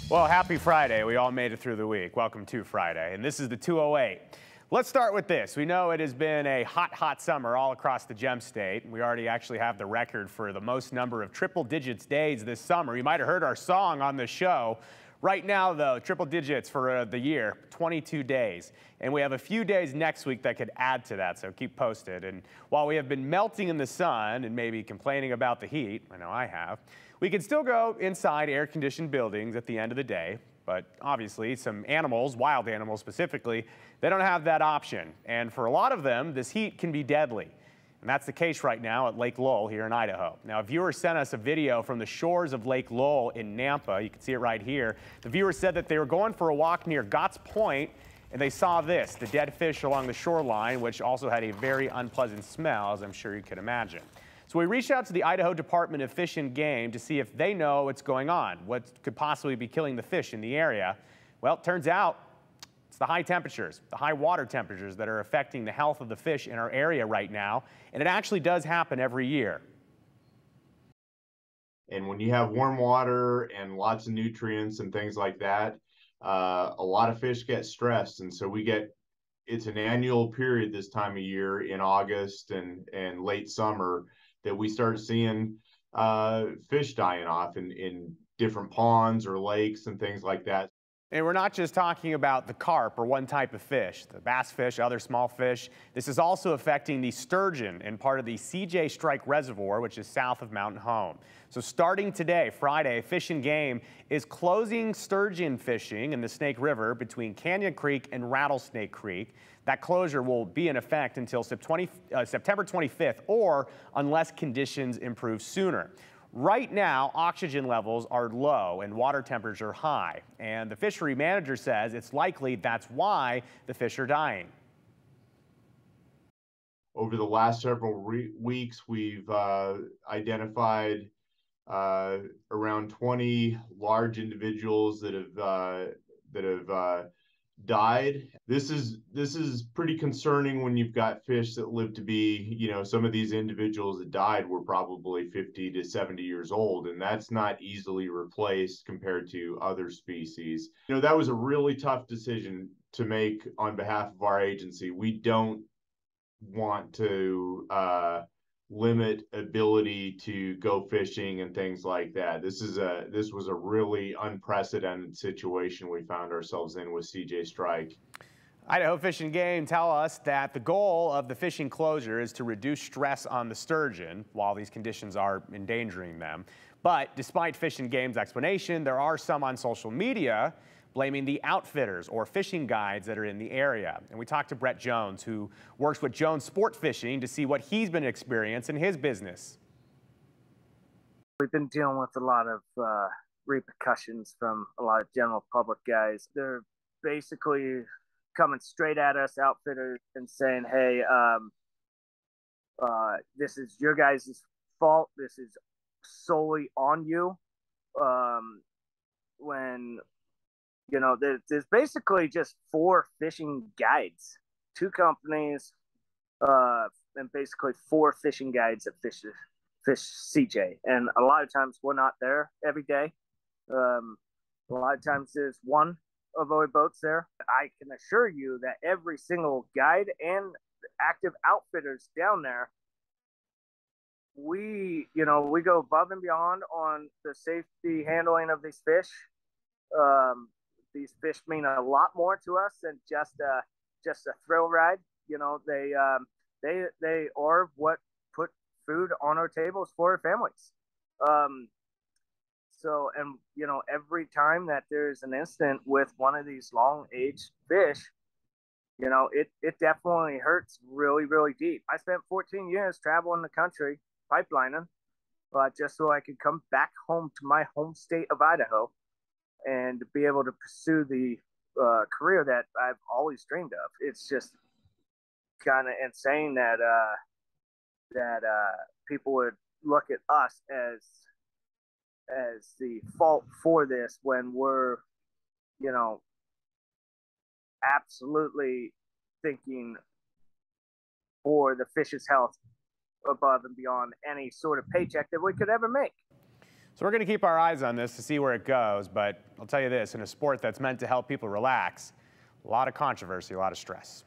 Well, happy Friday. We all made it through the week. Welcome to Friday. And this is the 208. Let's start with this. We know it has been a hot summer all across the Gem State. We already actually have the record for the most number of triple digits days this summer. You might have heard our song on the show. Right now, though, triple digits for the year, 22 days. And we have a few days next week that could add to that, so keep posted. And while we have been melting in the sun and maybe complaining about the heat, I know I have, we can still go inside air-conditioned buildings at the end of the day. But obviously, some animals, wild animals specifically, they don't have that option. And for a lot of them, this heat can be deadly. And that's the case right now at Lake Lowell here in Idaho. Now, a viewer sent us a video from the shores of Lake Lowell in Nampa. You can see it right here. The viewer said that they were going for a walk near Gotts Point, and they saw this, the dead fish along the shoreline, which also had a very unpleasant smell, as I'm sure you could imagine. So we reached out to the Idaho Department of Fish and Game to see if they know what's going on, what could possibly be killing the fish in the area. Well, it turns out it's the high temperatures, the high water temperatures that are affecting the health of the fish in our area right now, and it actually does happen every year. And when you have warm water and lots of nutrients and things like that, a lot of fish get stressed, and so it's an annual period this time of year in August and late summer that we start seeing fish dying off in different ponds or lakes and things like that. And we're not just talking about the carp or one type of fish, the bass fish, other small fish. This is also affecting the sturgeon in part of the Strike Reservoir, which is south of Mountain Home. So starting today, Friday, Fish and Game is closing sturgeon fishing in the Snake River between Canyon Creek and Rattlesnake Creek. That closure will be in effect until September 25th, or unless conditions improve sooner. Right now, oxygen levels are low and water temperatures are high, and the fishery manager says it's likely that's why the fish are dying. Over the last several weeks, we've identified around 20 large individuals that have died. This is pretty concerning when you've got fish that live to be, some of these individuals that died were probably 50 to 70 years old, and that's not easily replaced compared to other species. That was a really tough decision to make on behalf of our agency. We don't want to limit ability to go fishing and things like that. This was a really unprecedented situation we found ourselves in with Strike. Idaho Fish and Game tell us that the goal of the fishing closure is to reduce stress on the sturgeon while these conditions are endangering them. But despite Fish and Game's explanation, there are some on social media blaming the outfitters or fishing guides that are in the area. And we talked to Brett Jones, who works with Jones Sport Fishing, to see what he's been experiencing in his business. We've been dealing with a lot of repercussions from a lot of general public guys. They're basically coming straight at us outfitters and saying, hey, this is your guys' fault. This is solely on you. When there's basically just 4 fishing guides, 2 companies, and basically 4 fishing guides that fish CJ. And a lot of times we're not there every day. A lot of times there's one of our boats there. I can assure you that every single guide and active outfitters down there, we go above and beyond on the safety handling of these fish. These fish mean a lot more to us than just a thrill ride. They are what put food on our tables for our families. Every time that there's an incident with one of these long-aged fish, it definitely hurts really, really deep. I spent 14 years traveling the country pipelining, just so I could come back home to my home state of Idaho and be able to pursue the career that I've always dreamed of. It's just kind of insane that people would look at us as the fault for this when we're, absolutely thinking for the fish's health above and beyond any sort of paycheck that we could ever make. So we're going to keep our eyes on this to see where it goes, but I'll tell you this, in a sport that's meant to help people relax, a lot of controversy, a lot of stress.